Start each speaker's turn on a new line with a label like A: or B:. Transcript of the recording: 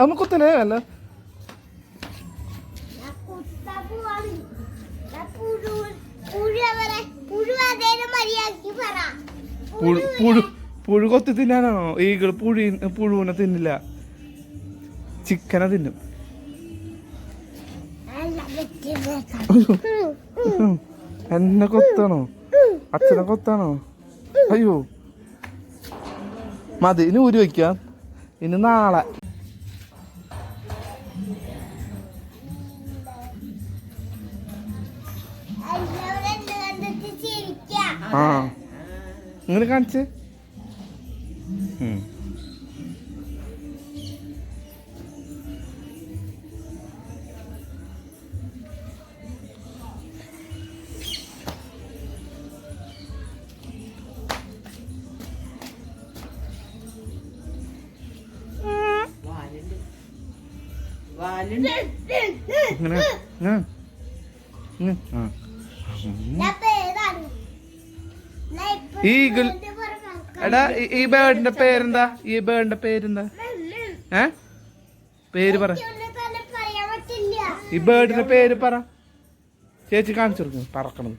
A: അമ്മ കുത്തനെ അല്ല പുഴു കൊത്തി തിന്നാനാണോ? ഈകൾ പുഴുവിനെ തിന്നില്ല, ചിക്കനെ തിന്നും. എന്നെ കൊത്താണോ? അച്ഛനെ കൊത്താണോ? അയ്യോ മതി, ഇനി ഊരി വയ്ക്കാം. ഇനി നാളെ ആ ഇങ്ങനെ കാണിച്ച്. ഈഗിൾ. എടാ ഈ ബേർഡിന്റെ പേരെന്താ? ഈ ബേർഡിന്റെ പേരെന്താ? പേര് പറ. ഈ ബേർഡിന്റെ പേര് പറ. ചേച്ചി കാണിച്ചു കൊടുക്കും പറക്കണത്.